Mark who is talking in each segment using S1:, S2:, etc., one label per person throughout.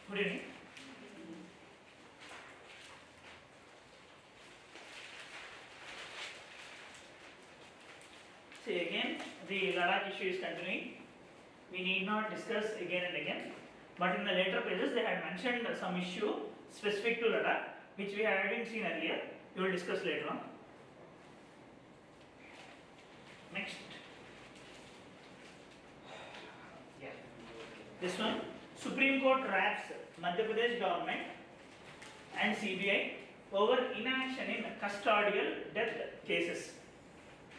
S1: Good evening. See again, the Ladakh issue is continuing. We need not discuss again and again. But in the later pages, they had mentioned some issue specific to Ladakh, which we hadn't seen earlier. We will discuss later on. Next. Yeah. This one. Supreme Court wraps Madhya Pradesh government and CBI over inaction in custodial death cases.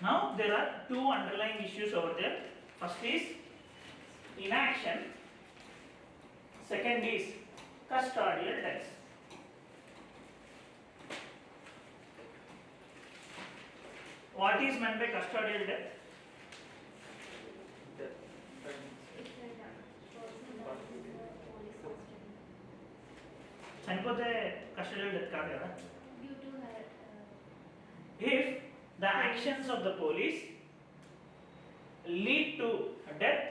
S1: Now there are two underlying issues over there. First is inaction, second is custodial deaths. What is meant by custodial death? చనిపోతే custodial death కాదు కదా. If the actions of the police lead to death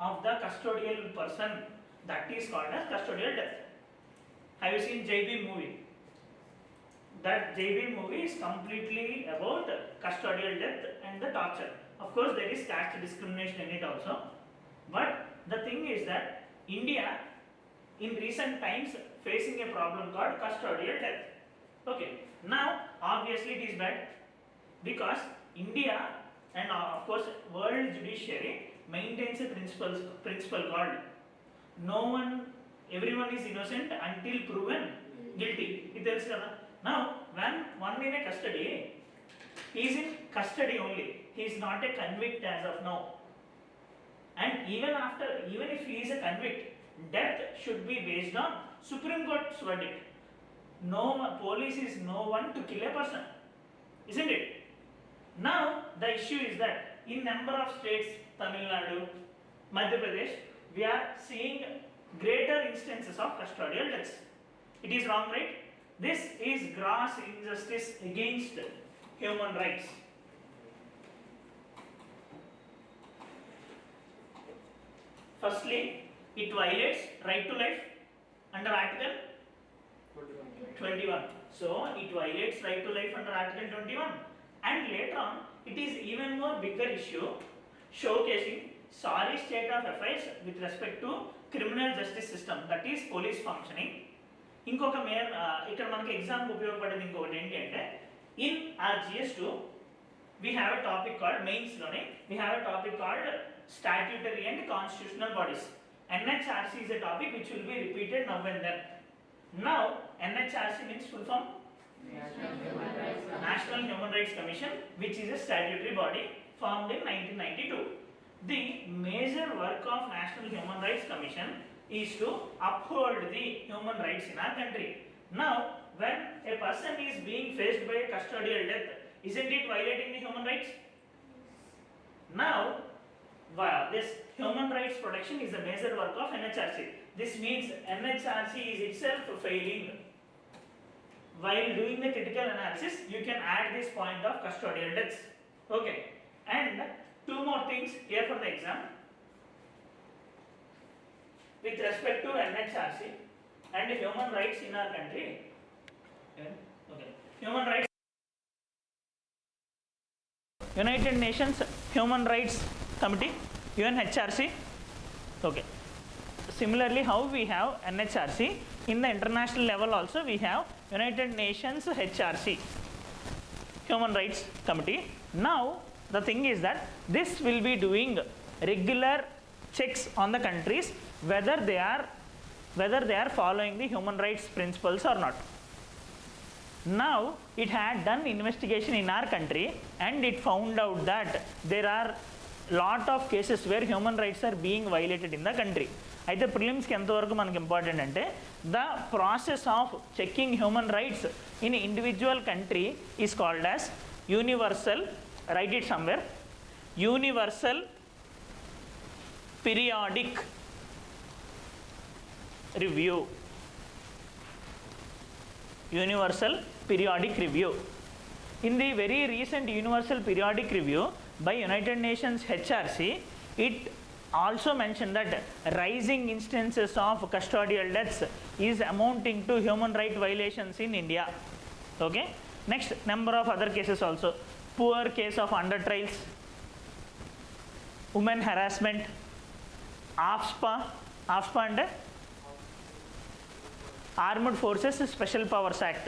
S1: of the custodial person, that is called as custodial death. Have you seen JB movie? That JB movie is completely about custodial death and the torture. Of course, there is caste discrimination in it also. But the thing is that India in recent times facing a problem called custodial death. Okay, now obviously it is bad because India and of course world judiciary maintains a principle called everyone is innocent until proven guilty. It is now when one in a custody, he is in custody only. He is not a convict as of now. And even if he is a convict, death should be based on Supreme Court's verdict. Police is no one to kill a person, isn't it? Now the issue is that in number of states, Tamil Nadu, Madhya Pradesh, we are seeing greater instances of custodial deaths. It is wrong, right? This is gross injustice against human rights. Firstly, it violates right to life under Article 21. So it violates right to life under Article 21. And later on, it is even more bigger issue showcasing sorry state of affairs with respect to criminal justice system, that is police functioning. ఇంకొక ఇక్కడ మనకి exam ఉపయోగపడేది ఇంకొకటి ఏంటి అంటే in our GS2 we have a topic called MEIS లోనే we have a topic called statutory and constitutional bodies. NHRC is a topic which will be repeated now and then. Now NHRC means full form National Human Rights Commission, which is a statutory body formed in 1992. The major work of National Human Rights Commission is to uphold the human rights in our country. Now, when a person is being faced by a custodial death, isn't it violating the human rights? Now, this human rights protection is the major work of NHRC. This means NHRC is itself failing. While doing the critical analysis, you can add this point of custodial deaths. Okay, and two more things here for the exam. With respect to NHRC and human rights in our country, okay, human rights, United Nations Human Rights Committee, UNHRC. Okay, similarly how we have NHRC, in the international level also we have United Nations HRC, Human Rights Committee. Now the thing is that this will be doing regular checks on the countries whether they are following the human rights principles or not. Now it had done investigation in our country and it found out that there are lot of cases where human rights are being violated in the country. అయితే ప్రిలిమ్స్కి ఎంతవరకు మనకి important అంటే the process of checking human rights in individual country is called as universal, right it somewhere, universal periodic review. Universal Periodic Review. In the very recent Universal Periodic Review by United Nations HRC, it also mentioned that rising instances of custodial deaths is amounting to human right violations in India. Okay. Next, number of other cases also. Poor case of under trials, women harassment, AFSPA and Armed Forces Special Powers Act,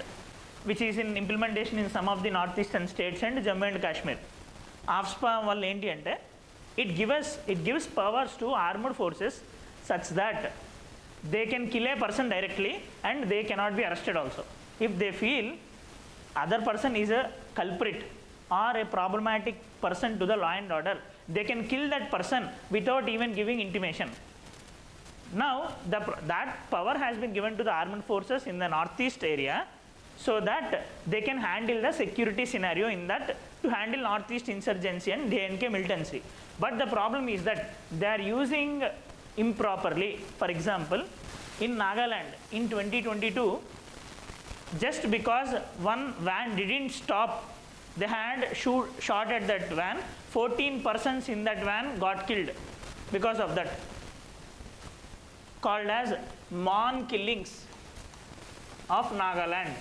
S1: which is in implementation in some of the northeastern states and Jammu and Kashmir. AFSPA వల్ల ఏంటి అంటే it gives powers to armed forces such that they can kill a person directly and they cannot be arrested also. If they feel other person is a culprit or a problematic person to the law and order, they can kill that person without even giving intimation. Now that power has been given to the armed forces in the northeast area so that they can handle the security scenario in that, to handle northeast insurgency and DNK militancy. But the problem is that they are using improperly. For example, in Nagaland in 2022, just because one van didn't stop, they had shot at that van. 14 persons in that van got killed because of that, called as Mon killings of Nagaland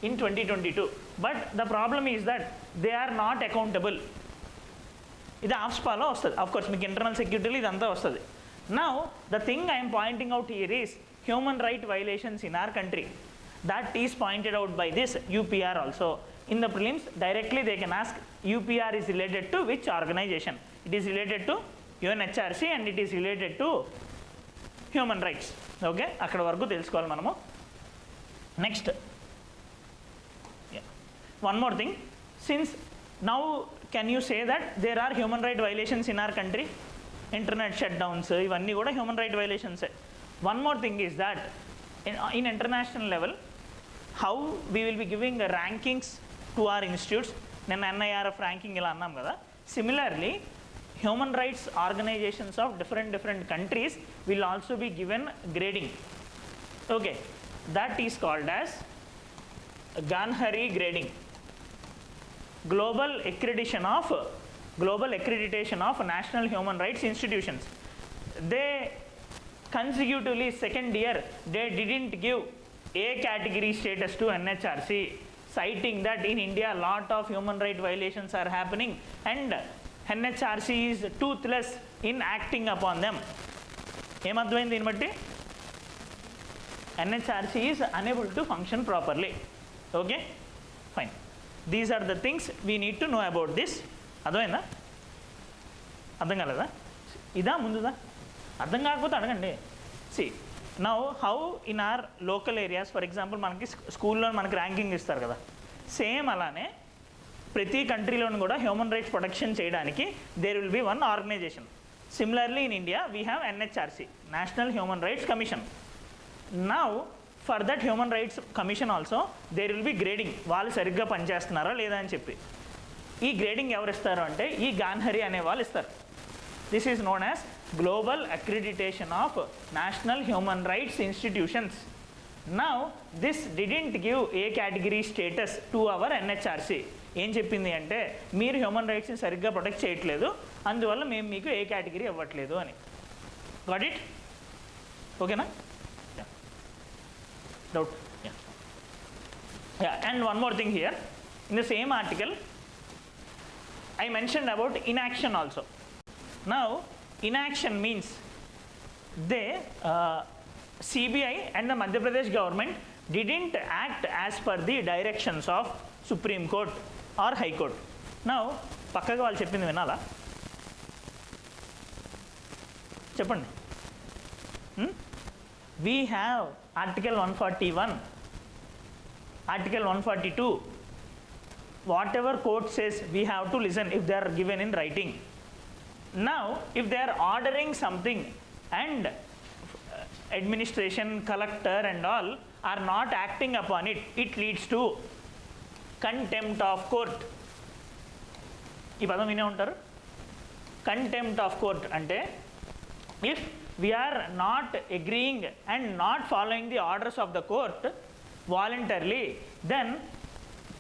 S1: in 2022. But the problem is that they are not accountable. ఇది ఆఫ్స్పాలో వస్తుంది. Of course మీకు internal సెక్యూరిటీలో ఇదంతా వస్తుంది. Now the thing I am pointing out here is human right violations in our country. That is pointed out by this UPR also. In the prelims directly they can ask UPR is related to which organization. It is related to UNHRC and it is related to human rights. Okay, అక్కడ వరకు తెలుసుకోవాలి మనము. Next, one more thing, since now can you say that there are human right violations in our country? Internet shutdowns ఇవన్నీ కూడా human right violations. One more thing is that in international level, how we will be giving rankings to our institutes. నేను NIRF ranking ఇలా అన్నాం కదా. Similarly, human rights organizations of different countries will also be given grading. Okay, that is called as Ganhari grading. Global accreditation of national human rights institutions. They consecutively second year they didn't give A category status to NHRC, citing that in India lot of human right violations are happening and NHRC is toothless in acting upon them. ఏమర్థమైంది దీన్ని బట్టి? NHRC is unable to function properly. Okay, fine. These are the things we need to know about this. అర్థమైందా? అర్థం కాలేదా? ఇదా ముందుదా? అర్థం కాకపోతే అడగండి. See, now how in our local areas, for example మనకి స్కూల్లో మనకి ర్యాంకింగ్ ఇస్తారు కదా, సేమ్ అలానే ప్రతి కంట్రీలోనూ కూడా హ్యూమన్ రైట్స్ ప్రొటెక్షన్ చేయడానికి there will be one organisation. Similarly in India we have NHRC, national human rights commission. Now for that human rights commission also there will be grading, వాళ్ళు సరిగ్గా పనిచేస్తున్నారా లేదా అని చెప్పి. ఈ గ్రేడింగ్ ఎవరు ఇస్తారు అంటే ఈ గాన్హరి అనే వాళ్ళు ఇస్తారు. This is known as global accreditation of national human rights institutions. Now this didn't give a category status to our NHRC. ఏం చెప్పింది అంటే మీరు హ్యూమన్ రైట్స్ని సరిగ్గా ప్రొటెక్ట్ చేయట్లేదు, అందువల్ల మేము మీకు ఏ కేటగిరీ ఇవ్వట్లేదు అని. Got it? ఓకేనా? Doubt? Yeah. And one more thing here, in the same article I mentioned about inaction also. Now inaction means they CBI and the Madhya Pradesh government didn't act as per the directions of Supreme Court or High Court. Now పక్కగా వాళ్ళు చెప్పింది వినాలా? చెప్పండి. We have Article 141, Article 142. Whatever court says we have to listen if they are given in writing. Now if they are ordering something and administration, collector and all are not acting upon it, it leads to contempt of court. ఈ పదం వినే ఉంటారు. Contempt of court అంటే if we are not agreeing and not following the orders of the court voluntarily, then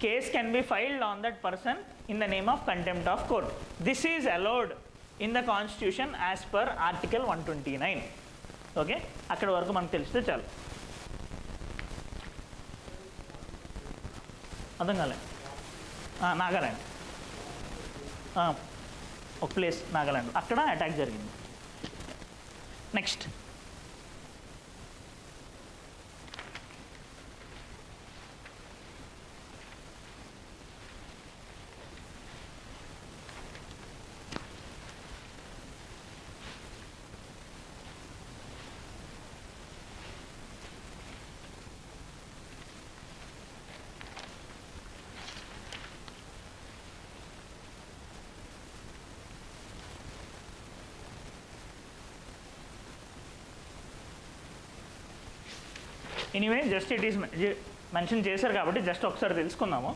S1: case can be filed on that person in the name of contempt of court. This is allowed in the constitution as per article 129. Okay, అక్కడ వరకు మనకు తెలిస్తే చాలు. అర్థం కాలే? నాగాలాండ్, ఒక place Nagaland, అక్కడ attack జరిగింది. Next, anyway just it is mention చేశారు కాబట్టి జస్ట్ ఒకసారి తెలుసుకుందాము.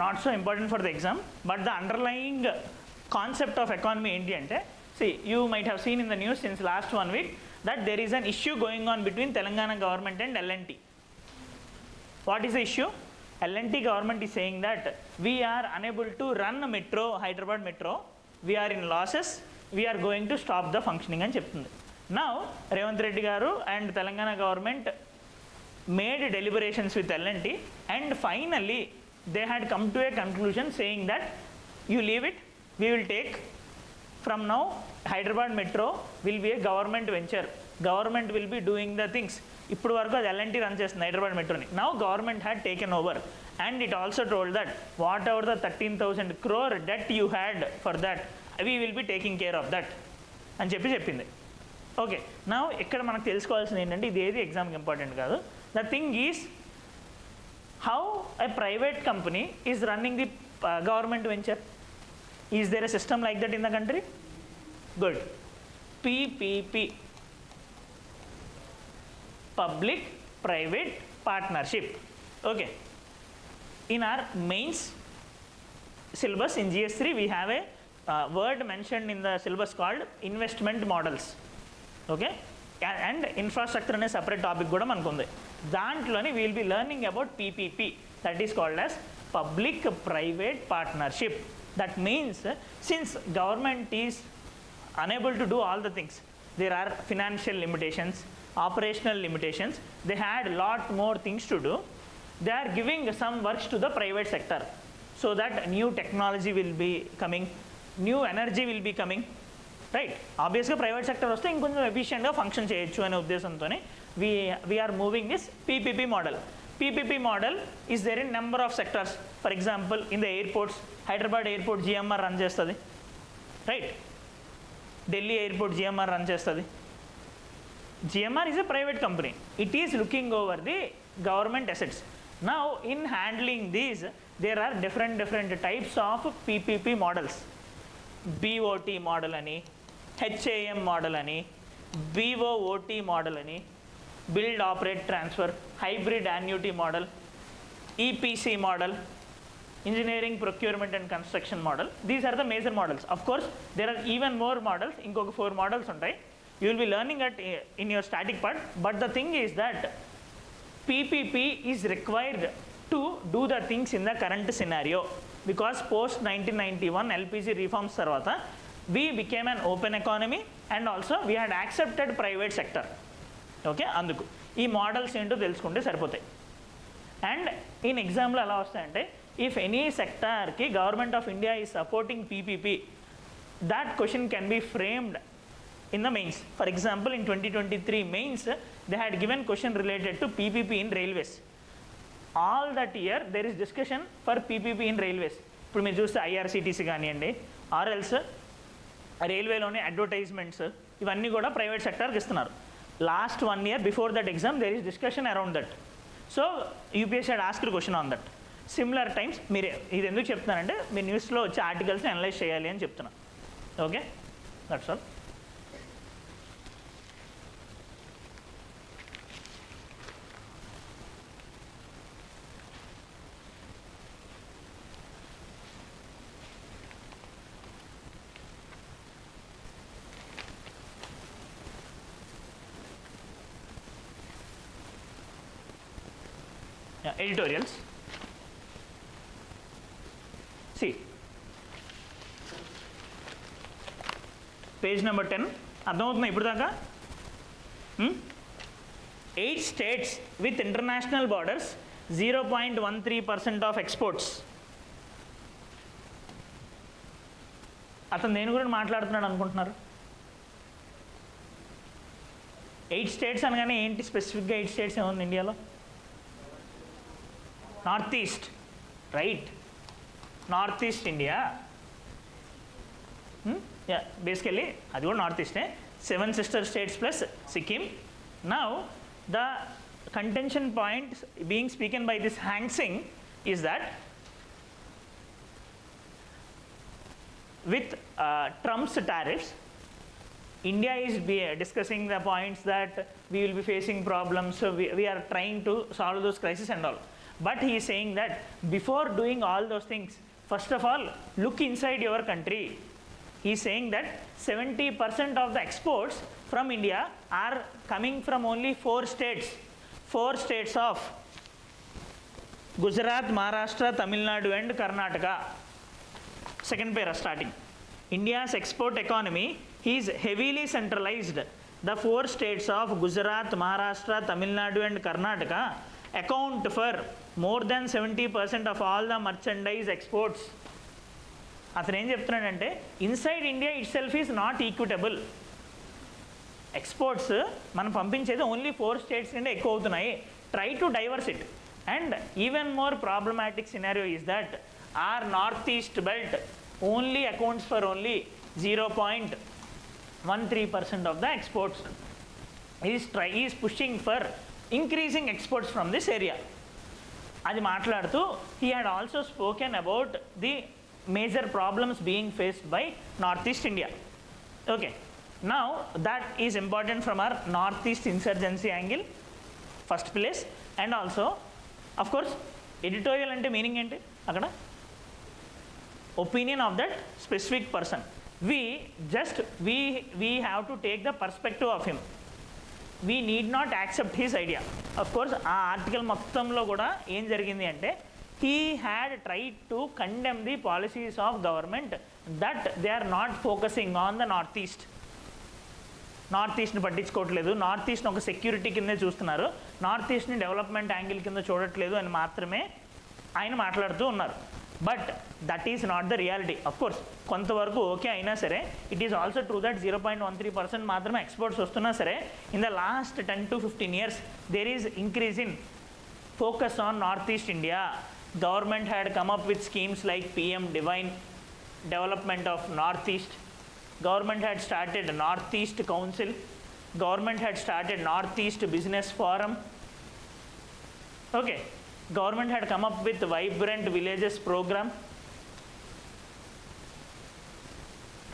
S1: Not so important for the exam, but the underlying concept of economy ఏంటి అంటే, see you might have seen in the news since last 1 week that there is an issue going on between Telangana government and L&T. What is the issue? L&T government is saying that we are unable to run metro, Hyderabad metro, we are in losses, we are going to stop the functioning అని చెప్తుంది. Now Revanth Reddy garu and Telangana government made deliberations with L&T and finally they had come to a conclusion saying that you leave it, we will take from now Hyderabad metro will be a government venture, government will be doing the things. ఇప్పుడు వరకు అది L&T run చేస్తుంది హైదరాబాద్ మెట్రోని. Now government had taken over and it also told that whatever the 13,000 crore debt you had for that we will be taking care of that అని చెప్పింది. Okay, నా ఇక్కడ మనకు తెలుసుకోవాల్సింది ఏంటంటే, ఇది ఏది ఎగ్జామ్కి ఇంపార్టెంట్ కాదు. The thing is how a private company is running the government venture. Is there a system like that in the country? Good. PPP, public private partnership. Okay, in our mains syllabus in GS3 we have a word mentioned in the syllabus called investment models. Okay, and infrastructure అనే separate topic కూడా మనకు ఉంది. దాంట్లోనే we will be learning about PPP, that is called as public private partnership. That means since government is unable to do all the things, there are financial limitations, operational limitations, they had lot more things to do. They are giving some works to the private sector so that new technology will be coming, new energy will be coming, right? Obviously private sector వస్తే ఇంకొంచెం ఎఫిషియెంట్గా function చేయొచ్చు అనే ఉద్దేశంతోనే we are moving this PPP model. PPP model is there in number of sectors. For example, in the airports, Hyderabad airport GMR run చేస్తుంది, right? Delhi airport GMR run చేస్తుంది. GMR is a private company. It is looking over the government assets. Now in handling these, there are different types of PPP models. BOT model ani, HAM model ani, BOOT model ani, build operate transfer, hybrid annuity model, EPC model, engineering procurement and construction model. These are the major models. Of course there are even more models, inkoka 4 models untai. You will be learning it in your static part, but the thing is that PPP is required to do the things in the current scenario, because post 1991 LPG reforms tarvata we became an open economy and also we had accepted private sector. Okay, అందుకు ఈ models ఏంటో తెలుసుకుంటే సరిపోతాయి. And in ఎగ్జామ్లో ఎలా వస్తాయంటే, if any sector ki government of India is supporting PPP, that question can be framed in the mains. For example, in 2023 mains they had given question related to PPP in railways. All that year there is discussion for PPP in railways. ఇప్పుడు మీరు చూస్తే IRCTC కానివ్వండి, or else రైల్వేలోని advertisements, ఇవన్నీ కూడా private సెక్టర్కి ఇస్తున్నారు. Last 1 year before that exam there is discussion around that. So UPSC had asked a question on that. Similar times మీరు ఇది ఎందుకు చెప్తున్నానంటే, మీ న్యూస్లో వచ్చే ఆర్టికల్స్ని అనలైజ్ చేయాలి అని చెప్తున్నా. Okay, that's all. Editorials. Page number 10 అర్థమవుతుందా ఇప్పుడు దాకా? 8 states with international borders, 0.13% of exports. అతను దేని గురించి మాట్లాడుతున్నాడు అనుకుంటున్నారు? 8 states అనగానే ఏంటి స్పెసిఫిక్గా 8 states ఏముంది ఇండియాలో? North east, right? North east India, basically అది కూడా north ఈస్టే. 7 sister states plus Sikkim. Now the contention point being spoken by this Hang Seng is that with Trump's tariffs, India is discussing the points that we will be facing problems, so we are trying to solve those crises and all. But he is saying that before doing all those things, first of all, look inside your country. He is saying that 70% of the exports from India are coming from only 4 states. 4 states of Gujarat, Maharashtra, Tamil Nadu and Karnataka. Second para starting. India's export economy is heavily centralized. The 4 states of Gujarat, Maharashtra, Tamil Nadu and Karnataka account for more than 70% of all the merchandise exports. అతను ఏం చెప్తున్నాడంటే inside India itself is not equitable. Exports మనం పంపించేది only 4 states నుండి ఎక్కువ అవుతున్నాయి. Try to diverse it. And even more problematic scenario is that our north east belt only accounts for only 0.13% of the exports. Is pushing for increasing exports from this area. అది మాట్లాడుతూ he had also spoken about the major problems being faced by Northeast India. Okay, now that is important from our Northeast insurgency angle, first place. And also of course editorial ante meaning enti akada opinion of that specific person. We have to take the perspective of him. We need not accept his idea. Of course ఆ article మొత్తంలో కూడా ఏం జరిగింది అంటే he had tried to condemn the policies of government that they are not focusing on the northeast. North ఈస్ట్ని పట్టించుకోవట్లేదు, north ఈస్ట్ని ఒక security కిందే చూస్తున్నారు, నార్త్ ఈస్ట్ని డెవలప్మెంట్ యాంగిల్ కింద చూడట్లేదు అని మాత్రమే ఆయన మాట్లాడుతూ ఉన్నారు. But that is not the reality. Of course కొంతవరకు ఓకే అయినా సరే it is also true that 0.13% మాత్రమే ఎక్స్పోర్ట్స్ వస్తున్నా సరే in the last 10 to 15 years there is increase in focus on northeast India. Government had come up with schemes like PM Divine Development of Northeast. Government had started Northeast Council. Government had started Northeast Business Forum. Okay, government had come up with Vibrant Villages program.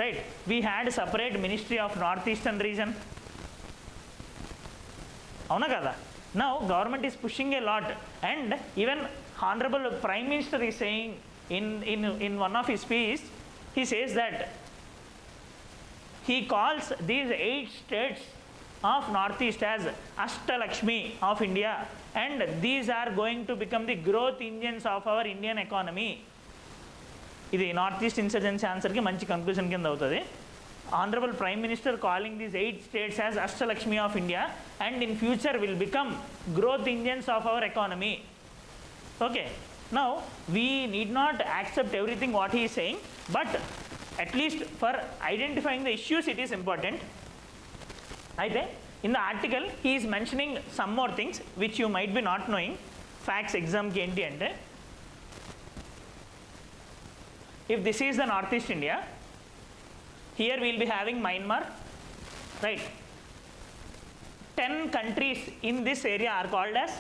S1: Right, we had separate Ministry of Northeastern region. Avuna kada? Now government is pushing a lot, and even Honorable Prime Minister is saying in one of his speeches, he says that he calls these 8 states of Northeast as Ashtalakshmi of India, and these are going to become the growth engines of our Indian economy. ఇది north east insurgency ఆన్సర్కి మంచి conclusion కింద అవుతుంది. Honorable Prime Minister calling these 8 states as Ashtalakshmi of India, and in future will become growth engines of our economy. Okay, now we need not accept everything what he is saying, but at least for identifying the issues it is important. Aithe in the article he is mentioning some more things which you might be not knowing. Facts exam ki enti ante, if this is the Northeast India, here we will be having Myanmar, right? 10 countries in this area are called as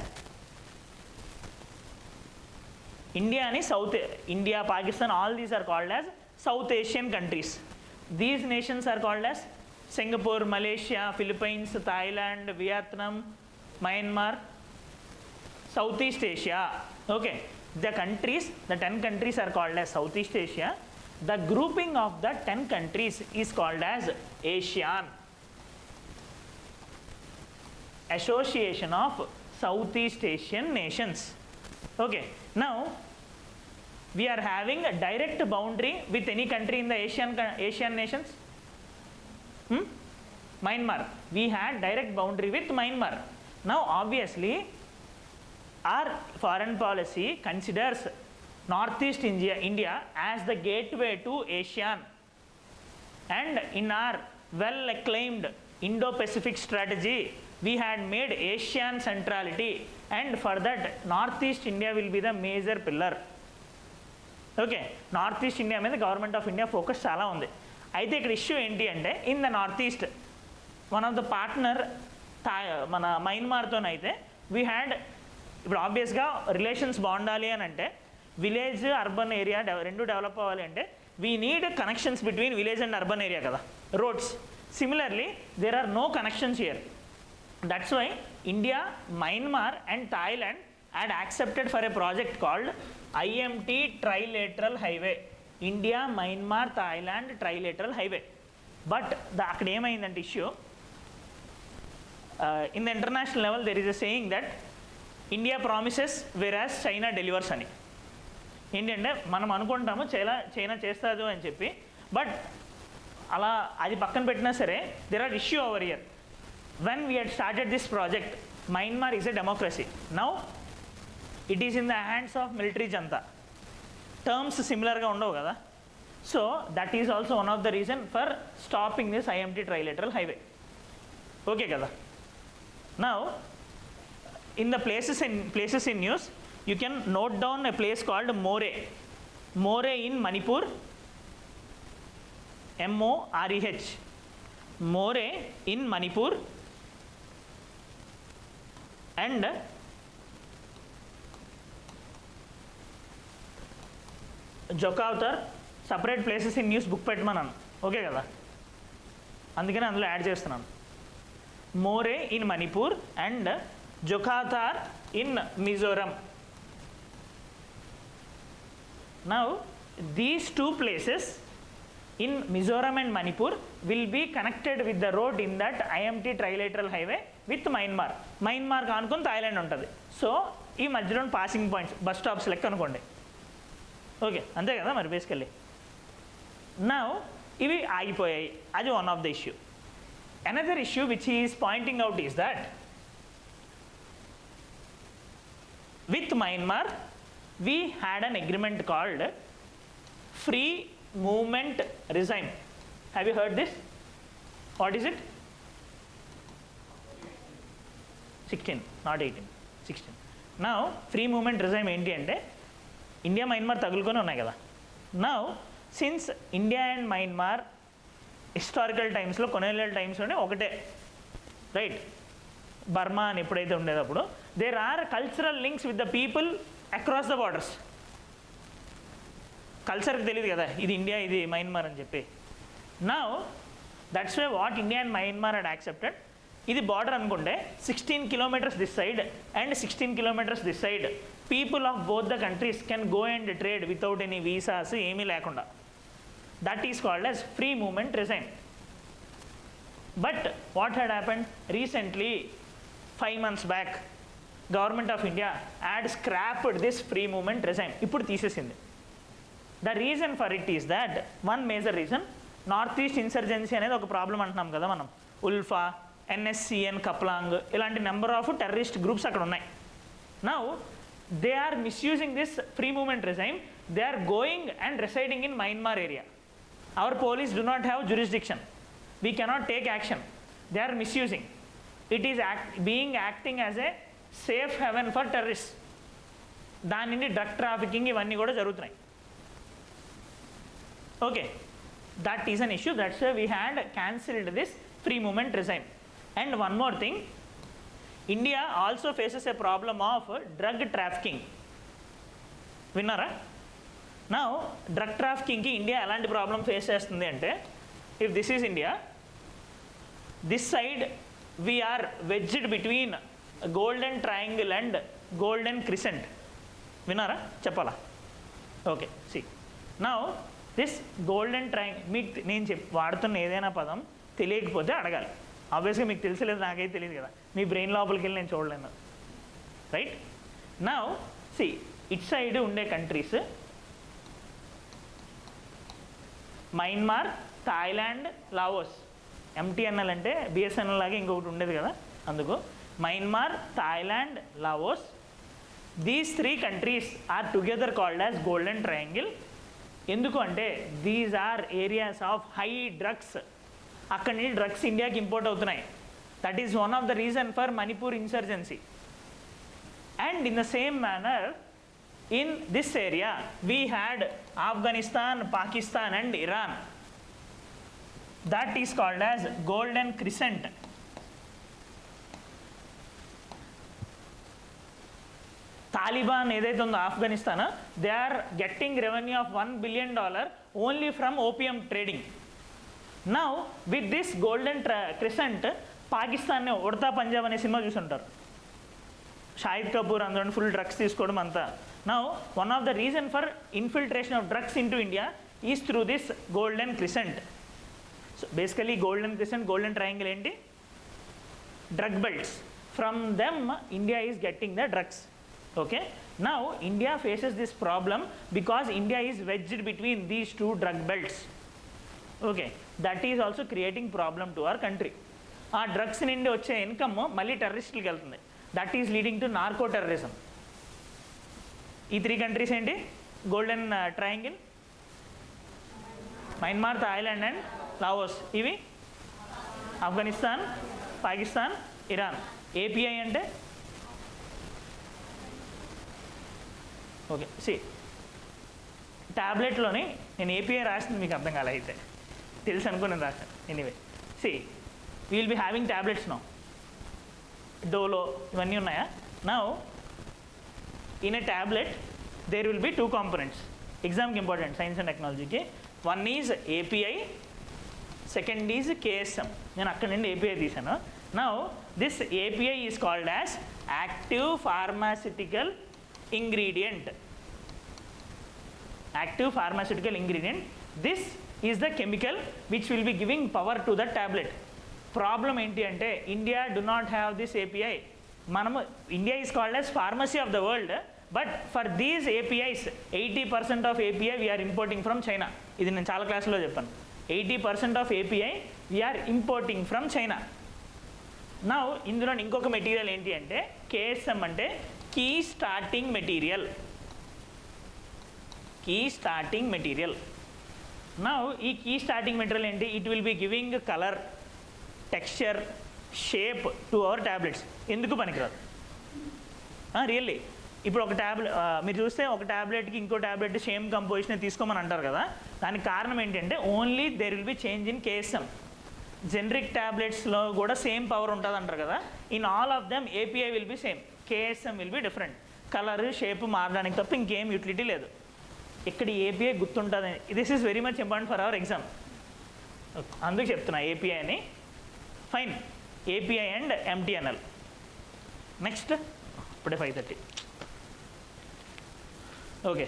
S1: India and South India, Pakistan, all these are called as South Asian countries. These nations are called as Singapore, Malaysia, Philippines, Thailand, Vietnam, Myanmar, Southeast Asia. Okay, the countries, the 10 countries are called as Southeast Asia. The grouping of the 10 countries is called as ASEAN, Association of Southeast Asian Nations. Okay, now we are having a direct boundary with any country in the Asian nations? Myanmar. We had direct boundary with Myanmar. Now obviously our foreign policy considers Northeast India as the gateway to ASEAN, and in our well acclaimed Indo-Pacific strategy we had made ASEAN centrality, and for that Northeast India will be the major pillar. Okay, Northeast India మీద government of India focus చాలా ఉంది. అయితే ఇక్కడ issue ఏంటి అంటే in the north is to one of the partner మన మయన్మార్తోనైతే we had ఇప్పుడు ఆబ్వియస్గా రిలేషన్స్ బాగుండాలి అని అంటే విలేజ్ అర్బన్ ఏరియా రెండు డెవలప్ అవ్వాలి అంటే we need connections between village and urban area కదా, roads. Similarly there are no connections here. That's why India, Myanmar and Thailand had accepted for a project called IMT Trilateral Highway, India, Myanmar, Thailand Trilateral Highway. But అక్కడ ఏమైందంటే issue in the international level there is a saying that India promises whereas China delivers అని. ఏంటంటే మనం అనుకుంటాము China చేస్తుంది అని చెప్పి, but అలా అది పక్కన పెట్టినా సరే there are issue over here. When we had started this project, Myanmar is a democracy. Now it is in the hands of military junta. Terms similarగా ఉండవు కదా. So that is also one of the reason for stopping this IMT Trilateral Highway. Okay kada. Now in the places in news you can note down a place called More in Manipur, MOREH, More in Manipur, and Zokhawthar separate places in news book పెట్టమన్నాను. Okay కదా, అందుకని అందులో add చేస్తున్నాను. Moreh in Manipur and Zokhawthar in Mizoram. Now these two places in Mizoram and Manipur will be connected with the road in that IMT trilateral highway with Myanmar కానుకొని Thailand ఉంటుంది. So ఈ మధ్యలో passing points, bus stops లెక్క అనుకోండి. ఓకే, అంతే కదా మరి బేసికల్లీ. నౌ ఇవి ఆగిపోయాయి, అది one of the issue. Another issue which is pointing out is that with Myanmar we had an agreement called free movement regime. Have you heard this? What is it? 16, not 18, 16. Now free movement regime ఏంటి అంటే India Myanmar తగులుకొని ఉన్నాయి కదా. Now since India and Myanmar historical టైమ్స్లో, colonial టైమ్స్లోనే ఒకటే, right? Burma అని ఎప్పుడైతే ఉండేటప్పుడు there are cultural links with the people across the borders. కల్చర్కి తెలియదు కదా ఇది ఇండియా ఇది మయన్మార్ అని చెప్పి. Now that's why what India and Myanmar had accepted, ఇది బార్డర్ అనుకుంటే 16 kilometers this side and 16 kilometers this side people of both the countries can go and trade without any visas, ఏమీ లేకుండా. That is called as free movement regime. But what had happened recently 5 months back government of India had scrapped this free movement regime. ఇప్పుడు తీసేసింది. The reason for it is that one major reason, north east insurgency అనేది ఒక problem అంటున్నాం కదా మనం. ULFA, NSCN, కప్లాంగ్ ఇలాంటి number of terrorist groups అక్కడ ఉన్నాయి. Now they are misusing this free movement regime. They are going and residing in Myanmar area. Our police do not have jurisdiction. We cannot take action. They are misusing. It is acting as a safe haven for terrorists. దాని నుండి drug trafficking ఇవన్నీ కూడా జరుగుతున్నాయి. Okay, that is an issue. That's why we had cancelled this free movement regime. And one more thing, India also faces a problem of drug trafficking. విన్నారా? Now drug trafficking కి India ఎలాంటి problem face చేస్తుంది అంటే, if this is India, this side we are wedged between golden triangle and golden crescent. విన్నారా? చెప్పాలా? Okay, see now this golden triangle, మీకు నేను వాడుతున్న ఏదైనా పదం తెలియకపోతే అడగాలి. ఆబ్వియస్గా మీకు తెలిసలేదు, నాకైతే తెలియదు కదా, మీ బ్రెయిన్ లోపలికి వెళ్ళి నేను చూడలేను, right? Now see it side ఉండే countries Myanmar, Thailand, Laos. MTNL అంటే బిఎస్ఎన్ఎల్ లాగే ఇంకొకటి ఉండేది కదా, అందుకు Myanmar, Thailand, Laos, these 3 countries are together called as golden triangle. ఎందుకు అంటే these are areas of high drugs. అక్కడి నుంచి డ్రగ్స్ ఇండియాకి ఇంపోర్ట్ అవుతున్నాయి. That is one of the reason for Manipur insurgency. And in the same manner in this area we had Afghanistan, Pakistan and Iran. That is called as golden crescent. Taliban ఏదైతే ఉందో Afghanistan, they are getting revenue of $1 billion only from opium trading. Now with this golden crescent పాకిస్తాన్ని ఉడతా పంజాబ్ అనే cinema చూసుంటారు, షాహిద్ కపూర్ అందులో full drugs తీసుకోవడం అంతా. Now one of the reason for infiltration of drugs into India is through this golden crescent. So basically golden crescent, golden triangle ఏంటి? Drug belts. From them India is getting the drugs. Okay, now India faces this problem because India is wedged between these 2 drug belts. Okay, that is also creating problem to our country. ఆ drugs నుండి వచ్చే income మళ్ళీ టెర్రరిస్టులకి వెళ్తుంది. That is leading to narco terrorism. ఈ 3 countries ఏంటి? Golden triangle, Myanmar, Thailand and Laos. ఇవి Afghanistan, Pakistan, Iran. API అంటే okay, C ట్యాబ్లెట్లోని నేను ఏపీఐ రాసింది మీకు అర్థం కాలే, అయితే తెలుసు అనుకో నేను రాశాను. Anyway, see will be having tablets now, Dolo ఇవన్నీ ఉన్నాయా? Now in a tablet there will be 2 components. ఎగ్జామ్కి ఇంపార్టెంట్, సైన్స్ అండ్ టెక్నాలజీకి. One is API, second is KSM. నేను అక్కడి నుండి ఏపీఐ తీశాను. Now this API is called as active pharmaceutical ingredient. Active pharmaceutical ingredient. This is the chemical which will be giving power to the tablet. Problem enti ante India do not have this API. Manamu India is called as pharmacy of the world, but for these APIs 80% of API we are importing from China. Idi nenu chaala class lo cheppanu. 80% of API we are importing from China. Now ఇందులో ఇంకొక material ఏంటి అంటే KSM అంటే key starting material. Key starting material. Now ఈ key starting material ఏంటి? It will be giving colour, texture, shape to our tablets. ఎందుకు పనికిరాదు really? ఇప్పుడు ఒక ట్యాబ్లెట్ మీరు చూస్తే ఒక ట్యాబ్లెట్కి ఇంకో ట్యాబ్లెట్ సేమ్ కంపోజిషన్ తీసుకోమని అంటారు కదా, దానికి కారణం ఏంటంటే only there will be change in KSM. Generic ట్యాబ్లెట్స్లో కూడా సేమ్ పవర్ ఉంటుంది అంటారు కదా. In all of them API will be same, KSM will be different. Colour, shape మారడానికి తప్ప ఇంకేం యూటిలిటీ లేదు. ఇక్కడ ఏపీఐ గుర్తుంటుంది. This is very much important for our exam, అందుకు చెప్తున్నా ఏపీఐ అని. Fine, API and MTNL. Next ఇప్పుడే 5:30. Okay,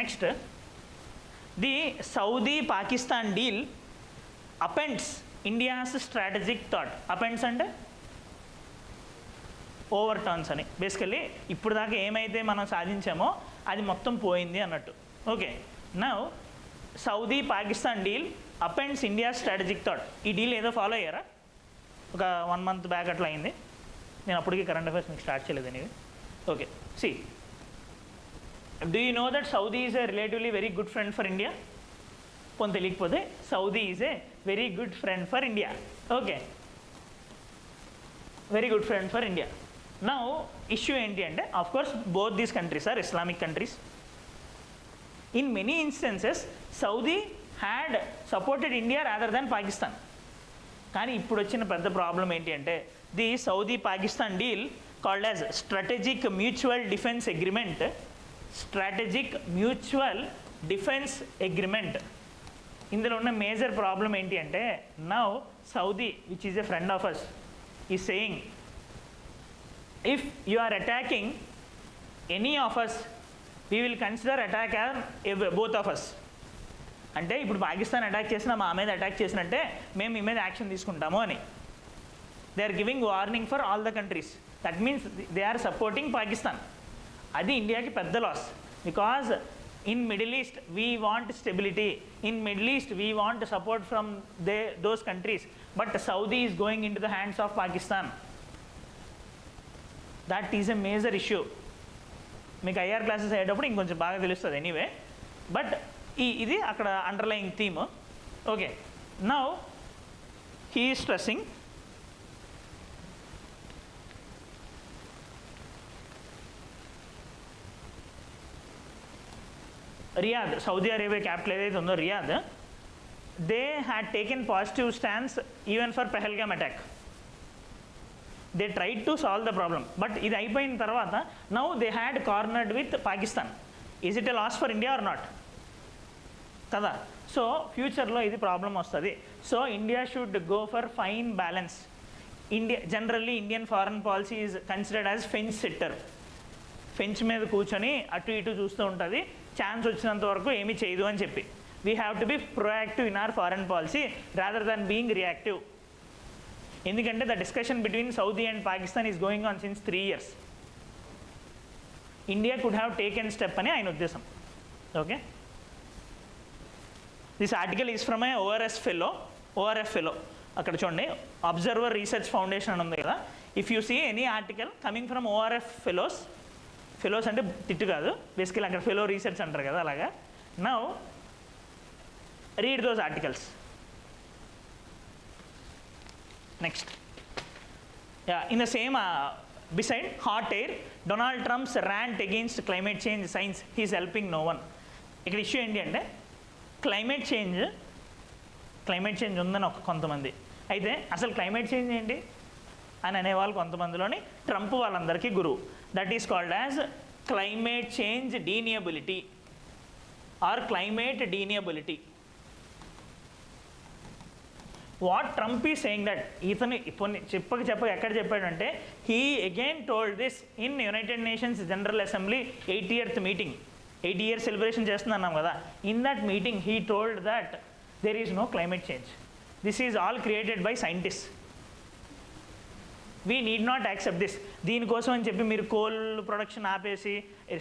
S1: next the Saudi Pakistan deal upends India's strategic thought. అపెండ్స్ అంటే ఓవర్ టర్న్స్ అని. బేసికల్లీ ఇప్పుడు దాకా ఏమైతే మనం సాధించామో అది మొత్తం పోయింది అన్నట్టు. Okay, now Saudi Pakistan deal upends India strategic thought. ఈ డీల్ ఏదో ఫాలో అయ్యారా? ఒక 1 month బ్యాక్ అట్లా అయింది. నేను అప్పటికి కరెంట్ అఫైర్స్ మీకు స్టార్ట్ చేయలేదు అనేవి. Okay, see do you know that Saudi is a relatively very good friend for India? పోనీ తెలియకపోతే Saudi is a very good friend for India. Okay, very good friend for India. Now issue ఏంటి అంటే of course both these countries are Islamic countries. In many instances Saudi had supported India rather than Pakistan. కానీ ఇప్పుడు వచ్చిన పెద్ద problem ఏంటి అంటే the Saudi Pakistan deal called as strategic mutual defence agreement. Strategic mutual defence agreement. ఇందులో ఉన్న major problem ఏంటి అంటే now Saudi which is a friend of us is saying if you are attacking any of us we will consider attack on both of us. అంటే ఇప్పుడు Pakistan attack చేసినా మా మీద attack చేసినట్టే మేము మీ మీద యాక్షన్ తీసుకుంటాము అని. They are giving warning for all the countries. That means they are supporting Pakistan. అది ఇండియాకి పెద్ద loss because In Middle East, we want stability. In Middle East, we want support from those countries. But Saudi is going into the hands of Pakistan. That is a major issue. మీకు IR classes అయ్యేటప్పుడు ఇంకొంచెం బాగా తెలుస్తుంది anyway. But ఇది అక్కడ underlying theme. Okay, now he is stressing Riyadh, Saudi Arabia capital ఏదైతే ఉందో Riyadh, they had taken positive stance even for Pahalgam attack. They tried to solve the problem. But ఇది అయిపోయిన తర్వాత now they had cornered with Pakistan. Is it a loss for India or not? కదా. So ఫ్యూచర్లో ఇది problem వస్తుంది. So India should go for fine balance. Generally Indian foreign policy is considered as fence setter. Fence మీద కూర్చొని అటు ఇటు చూస్తూ ఉంటుంది, ఛాన్స్ వచ్చినంత వరకు ఏమీ చేయదు అని చెప్పి. We have to be proactive in our foreign policy rather than being reactive. ఎందుకంటే the discussion between Saudi and Pakistan is going on since 3 years. India could have taken step అని ఆయన ఉద్దేశం. Okay, this article is from a ORF fellow. అక్కడ చూడండి, observer research foundation అని ఉంది కదా. If you see any article coming from ORF fellows అంటే తిట్టు కాదు, బేసికలీ అక్కడ ఫెలో రీసెర్చ్ అంటారు కదా, అలాగా. Now read those articles. Next, in the same beside hot air, Donald Trump's rant against climate change science, he is helping no one. ఇక్కడ issue ఏంటి అంటే క్లైమేట్ చేంజ్ ఉందని కొంతమంది, అయితే అసలు క్లైమేట్ చేంజ్ ఏంటి అని అనేవాళ్ళు కొంతమందిలోని ట్రంప్ వాళ్ళందరికీ గురువు. That is called as climate change deniability or climate deniability. What Trump is saying that, ఇతను ఇప్పుడు చెప్పక ఎక్కడ చెప్పాడంటే, he again told this in United Nations General Assembly 80th meeting. 80 years celebration చేస్తున్నాం కదా. In that meeting he told that there is no climate change. This is all created by scientist. We need not accept this. దీనికోసం అని చెప్పి మీరు coal production ఆపేసి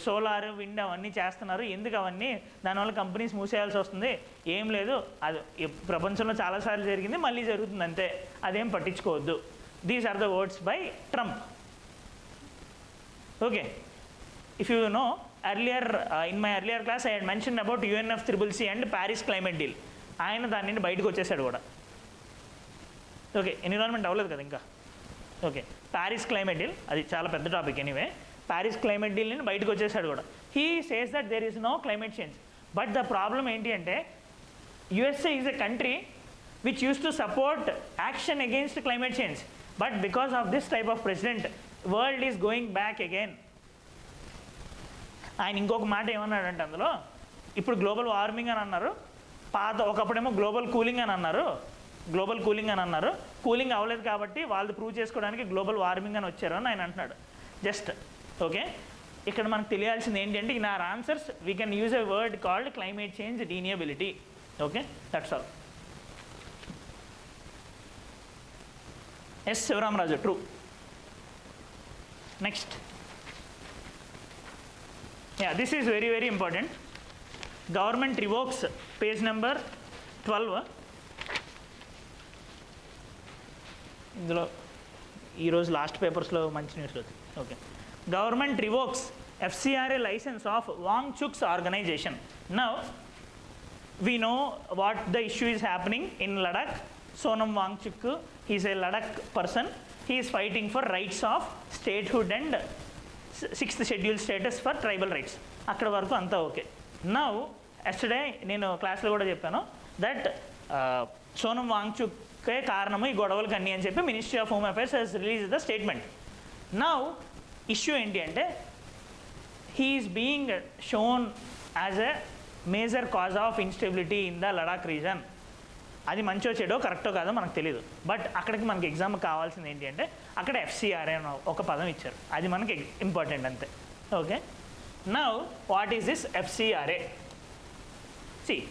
S1: solar, wind అవన్నీ చేస్తున్నారు. ఎందుకు అవన్నీ? దానివల్ల కంపెనీస్ మూసేయాల్సి వస్తుంది. ఏం లేదు, అది ప్రపంచంలో చాలాసార్లు జరిగింది, మళ్ళీ జరుగుతుంది అంతే, అదేం పట్టించుకోవద్దు. These are the words by Trump. Okay, if you know earlier in my earlier class I had mention about UNFCCC and Paris climate deal. ఆయన దాని నుండి బయటకు వచ్చేసాడు కూడా. ఓకే, ఎన్విరాన్మెంట్ అవ్వలేదు కదా ఇంకా. ఓకే, ప్యారిస్ క్లైమేట్ డీల్ అది చాలా పెద్ద topic. Anyway, Paris climate deal నుండి బయటకు వచ్చేసాడు కూడా. He says that there is no climate change. But the problem ఏంటి అంటే, USA is a country which used to support action against climate change. But because of this type of president, world is going back again. ఆయన ఇంకొక మాట ఏమన్నాడంటే, అందులో ఇప్పుడు global warming అని అన్నారు, ఒకప్పుడేమో గ్లోబల్ కూలింగ్ అని అన్నారు. కూలింగ్ అవ్వలేదు కాబట్టి వాళ్ళు ప్రూవ్ చేసుకోవడానికి గ్లోబల్ వార్మింగ్ అని వచ్చారు అని ఆయన అంటున్నాడు. జస్ట్ ఓకే, ఇక్కడ మనకు తెలియాల్సింది ఏంటంటే, in our answers we can use a word called climate change deniability. Okay, that's all. Yes Sivaramaraju, true. Next, this is very very important. Government revokes, page number 12. ఇందులో ఈరోజు లాస్ట్ పేపర్స్లో మంచి న్యూస్ వచ్చింది. Okay, government revokes FCRA licence of Wangchuk's organisation. Now we know what the issue is happening in Ladakh. Sonam Wangchuk, he is a Ladakh person. He is fighting for rights of statehood and 6th schedule status for tribal rights. అక్కడ వరకు అంతా okay. Now yesterday నేను క్లాస్లో కూడా చెప్పాను that Sonam వాంగ్చుక్కే కారణము ఈ గొడవలకు అన్నీ అని చెప్పి ministry of home affairs has release the statement. Now issue ఏంటి అంటే, he is being shown as a major cause of instability in the Ladakh region. అది మంచో చెడో కరెక్టో కాదో మనకు తెలియదు. బట్ అక్కడికి మనకి ఎగ్జామ్ కావాల్సింది ఏంటి అంటే, అక్కడ FCRA అని ఒక పదం ఇచ్చారు, అది మనకి ఇంపార్టెంట్ అంతే. Okay, now what is this FCRA? See,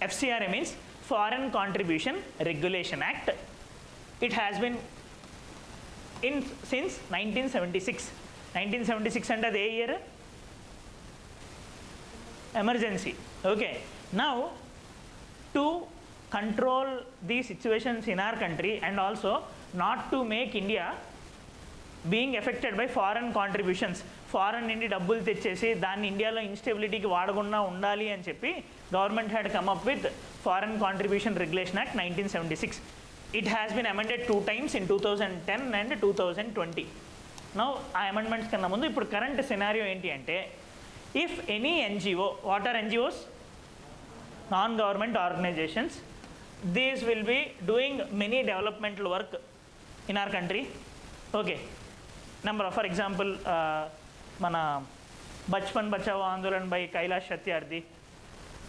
S1: FCRA means Foreign Contribution Regulation Act. It has been in since 1976. 1976 అంటే అదే year emergency. Okay, now to control the situations in our country and also not to make India being affected by foreign contributions, foreign నుండి డబ్బులు తెచ్చేసి దాన్ని ఇండియాలో ఇన్స్టెబిలిటీకి వాడకుండా ఉండాలి అని చెప్పి government had come up with foreign contribution regulation act 1976. It has been amended 2 times in 2010 and 2020. Now ఆ అమెండ్మెంట్స్ కన్నా ముందు ఇప్పుడు కరెంట్ సినారియో ఏంటి అంటే, if any NGO, what are NGOs? Non government organisations. These will be doing many developmental work in our country. Okay, number of, for example మన Bachpan Bachao Andolan by Kailash Satyarthi,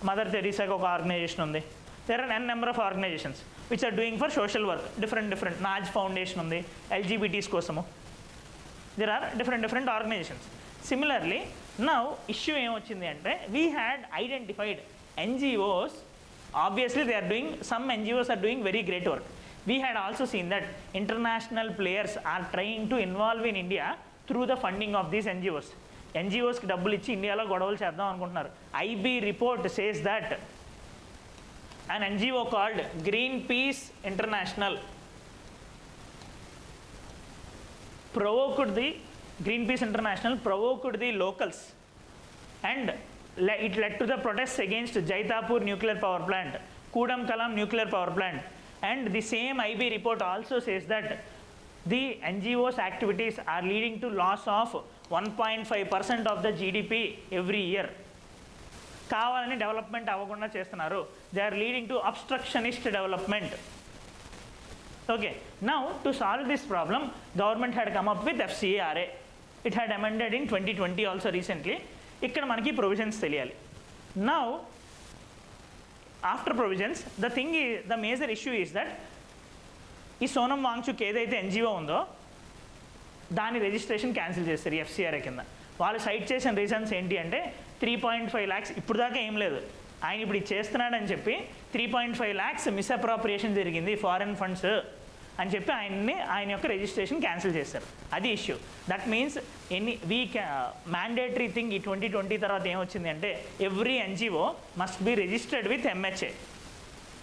S1: mother తెరీసాకి ఒక organisation ఉంది. There are an number of organisations which are doing for social work. Different Naz foundation ఉంది LGBTs కోసము. There are different organisations. Similarly now issue ఏమొచ్చింది అంటే, we had identified NGOs. Obviously they are doing, some NGOs are doing very great work. We had also seen that international players are trying to involve in India through the funding of these NGOs. NGOస్కి డబ్బులు ఇచ్చి ఇండియాలో గొడవలు చేద్దాం అనుకుంటున్నారు. IB report says that an NGO called Greenpeace International provoked the locals, and it led to the protests against Jaitapur nuclear power plant, Kudam Kalam nuclear power plant, and the same IB report also says that the NGOs activities are leading to loss of 1.5% of the GDP every year. కావాలని development అవ్వకుండా చేస్తున్నారు. They are leading to obstructionist development. Okay, now to solve this problem government had come up with FCRA. It had amended in 2020 also recently. ఇక్కడ మనకి provisions తెలియాలి. Now after provisions the major issue is that ఈ సోనం వాంగ్చుక్ ఏదైతే NGO ఉందో దాని registration cancel చేస్తారు FCRA కింద. వాళ్ళు సైట్ చేసిన రీజన్స్ ఏంటి అంటే 3.5 lakhs ఇప్పుడు దాకా ఏం లేదు, ఆయన ఇప్పుడు ఇది చేస్తున్నాడని చెప్పి 3.5 lakhs మిస్అప్రాప్రియేషన్ జరిగింది ఫారెన్ ఫండ్స్ అని చెప్పి ఆయన యొక్క రిజిస్ట్రేషన్ క్యాన్సిల్ చేశారు. అది issue. That means mandatory thing ఈ 2020 తర్వాత ఏమొచ్చింది అంటే, every NGO must be registered with MHA,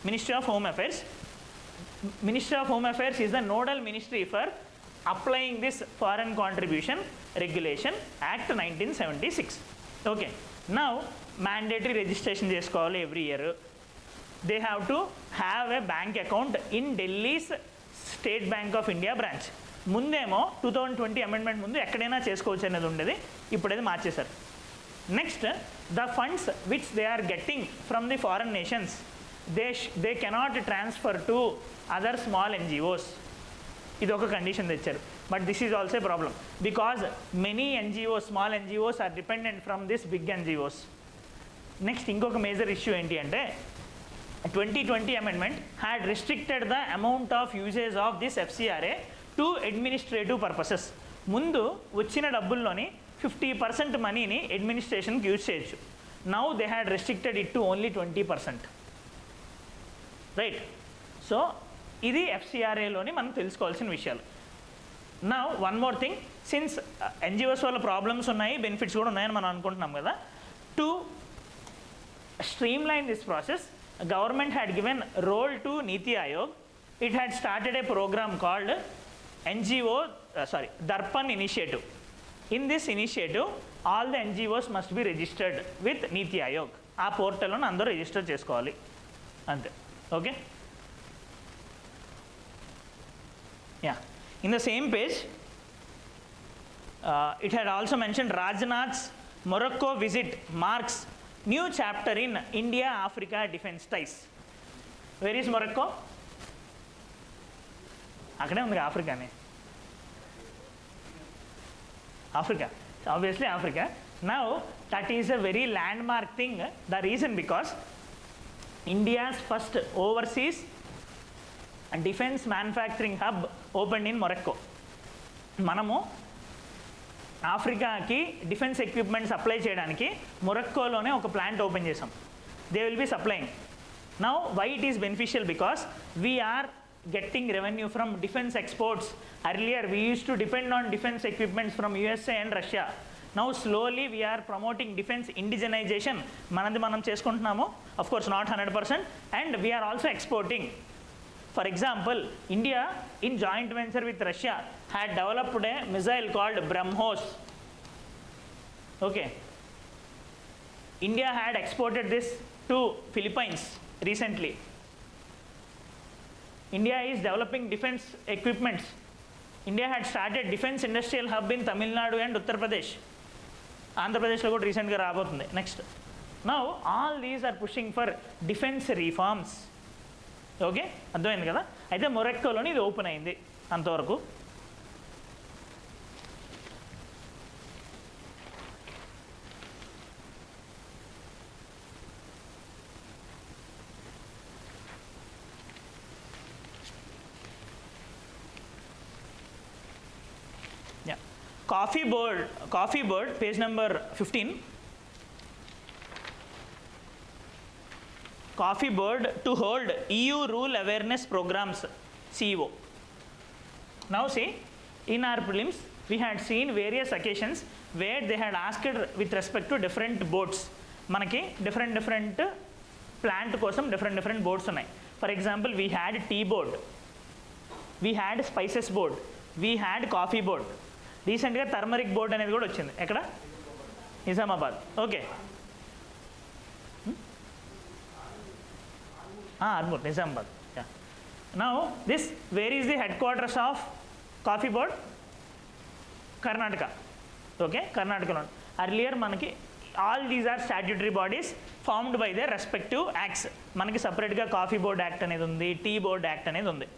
S1: Ministry of home Affairs. Ministry of home Affairs is the nodal ministry for applying this Foreign contribution regulation act 1976. Okay, now mandatory registration చేసుకోవాలి every year. They have to have a bank account in Delhi's state bank of India branch. ముందేమో 2020 amendment ముందు ఎక్కడైనా చేసుకోవచ్చు అనేది ఉండేది, ఇప్పుడైతే మార్చేశారు. Next, the funds which they are getting from the foreign nations they cannot transfer to other small NGOs. ఇది ఒక కండిషన్ తెచ్చారు. But this is also problem because many NGOs, small NGOs are dependent from this big NGOs. Next, ఇంకొక major issue ఏంటి అంటే, 2020 amendment had restricted the amount of usage of this FCRA to administrative purposes. ముందు వచ్చిన డబ్బుల్లోని 50% మనీని అడ్మినిస్ట్రేషన్కి use చేయొచ్చు. Now they had restricted it to only 20%. Right, so ఇది FCRAలోని మనం తెలుసుకోవాల్సిన విషయాలు. Now one more thing, since NGOs వల్ల ప్రాబ్లమ్స్ ఉన్నాయి, బెనిఫిట్స్ కూడా ఉన్నాయని మనం అనుకుంటున్నాం కదా. To streamline this process, government had given role to Niti Aayog. It had started a program called Darpan Initiative. In this initiative, all the NGOs must be registered with Niti Aayog. ఆ పోర్టల్లో అందరూ register చేసుకోవాలి అంతే. Okay, yeah, in the same page it had also mentioned Rajnath's Morocco visit marks new chapter in India-Africa defense ties. Where is Morocco? అక్కడే ఉంది ఆఫ్రికానే. Africa, obviously Africa. Now that is a very landmark thing. The reason because India's first overseas defense manufacturing hub opened in Morocco. మనము ఆఫ్రికాకి defence equipment supply చేయడానికి మొరక్కోలోనే ఒక plant open చేసాం. They will be supplying. Now why it is beneficial because we are getting revenue from defence exports. Earlier we use to depend on defence equipments from USA and Russia. Now slowly we are promoting defense indigenization. Manadi manam cheskuntunnamo, of course not 100%, and we are also exporting. For example, India in joint venture with Russia had developed a missile called BrahMos. Okay. India had exported this to Philippines recently. India is developing defense equipments. India had started defense industrial hub in Tamil Nadu and Uttar Pradesh. Andhra Pradesh lo kuda recent ga rabotundi. Next. Now all these are pushing for defense reforms. Okay, అర్థమైంది కదా. అయితే మొరక్కోలోని ఇది open అయింది అంతవరకు. Coffee board page number 15. Coffee board to hold EU rule awareness programs, CEO. Now see, in our prelims we had seen various occasions where they had asked with respect to different boards. Manaki different plant kosam different boards unnai. For example, we had tea board, we had spices board, we had coffee board. Recent ga turmeric board anedi kuda ochindi. Ekkada? Nizamabad. Okay. Armoor, Nizamabad. Yeah. Now this, where is the headquarters of coffee board? Karnataka. Okay, Karnataka. Earlier manaki all these are statutory bodies formed by their respective acts. Manaki separate ga coffee board act anedi undi, tea board act anedi undi.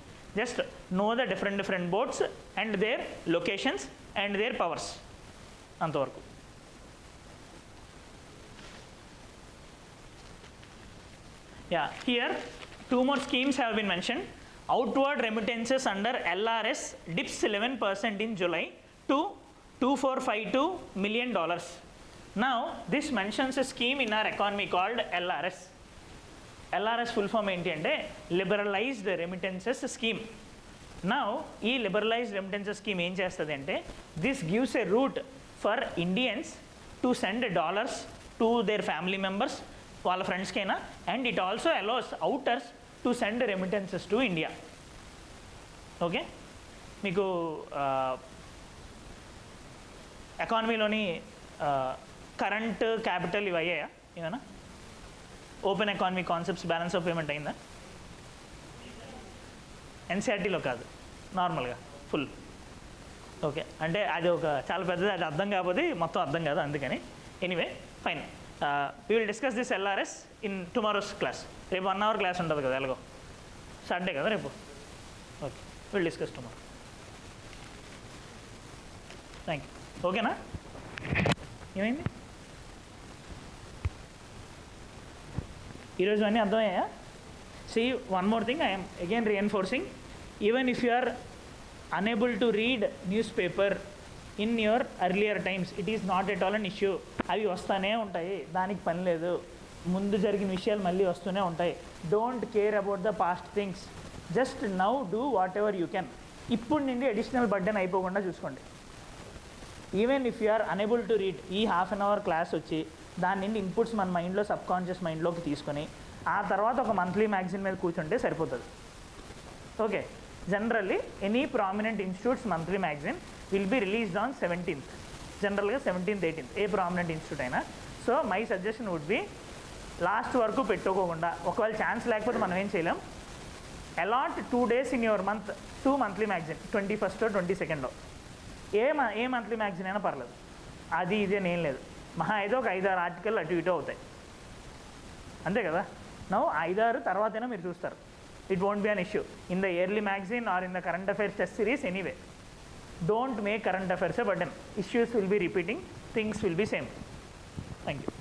S1: Just know the different boards and their locations and their powers. Antavaraku. Yeah, here two more schemes have been mentioned. Outward remittances under LRS dips 11% in July to $2452 million. Now this mentions a scheme in our economy called LRS. LRS full form enti ante liberalized remittances scheme. Now ee liberalized remittances scheme em chestadi ante this gives a route for Indians to send dollars to their family members, వాళ్ళ ఫ్రెండ్స్కైనా, and it also allows outers to send remittances to India. Okay, మీకు ఎకానమీలోని current capital ఇవి అయ్యాయా ఏమైనా? Open economy concepts balance of payment అయిందా? ఎన్సీఆర్టీలో కాదు, నార్మల్గా ఫుల్. ఓకే, అంటే అది ఒక చాలా పెద్దది, అది అర్థం కాకపోతే మొత్తం అర్థం కాదు, అందుకని. Anyway fine. We will discuss this LRS in tomorrow's class. రేపు 1 hour క్లాస్ ఉంటుంది కదా, ఎలాగో సండే కదా రేపు. Okay, will discuss tomorrow. Thank you. ఓకేనా? ఏమైంది ఈరోజు అన్నీ అర్థమయ్యాయా? See, one more thing I am again reinforcing. Even if you are unable to read newspaper in your earlier times, it is not at all an issue. అవి వస్తూనే ఉంటాయి, దానికి పని లేదు. ముందు జరిగిన విషయాలు మళ్ళీ వస్తూనే ఉంటాయి. Don't care about the past things, just now do whatever you can. ఇప్పుడు నుండి అడిషనల్ బర్డెన్ అయిపోకుండా చూసుకోండి. Even if you are unable to read, ఈ హాఫ్ అన్ అవర్ క్లాస్ వచ్చి దాని నుండి ఇన్పుట్స్ మన మైండ్లో సబ్ కాన్షియస్ మైండ్లోకి తీసుకొని ఆ తర్వాత ఒక మంత్లీ మ్యాగజైన్ మీద కూర్చుంటే సరిపోతుంది. Okay, generally any prominent institutes monthly magazine will be released on 17th. జనరల్గా 17th, 18th ఏ ప్రామినెంట్ ఇన్స్టిట్యూట్ అయినా. So my suggestion would be last వరకు పెట్టుకోకుండా, ఒకవేళ ఛాన్స్ లేకపోతే మనం ఏం చేయలేం, allot 2 days in your month to monthly magazine. 21st, 22nd ఏ మంత్లీ మ్యాగజైన్ అయినా పర్లేదు, అది ఇది అని ఏం లేదు. మహా అయితే ఒక 5-6 ఆర్టికల్ అటు ఇటు అవుతాయి, అంతే కదా. నౌ 5-6 తర్వాతైనా మీరు చూస్తారు. It won't be an issue in the yearly magazine or in the current affairs test series anyway. Don't make current affairs a burden. Issues will be repeating, things will be same. Thank you.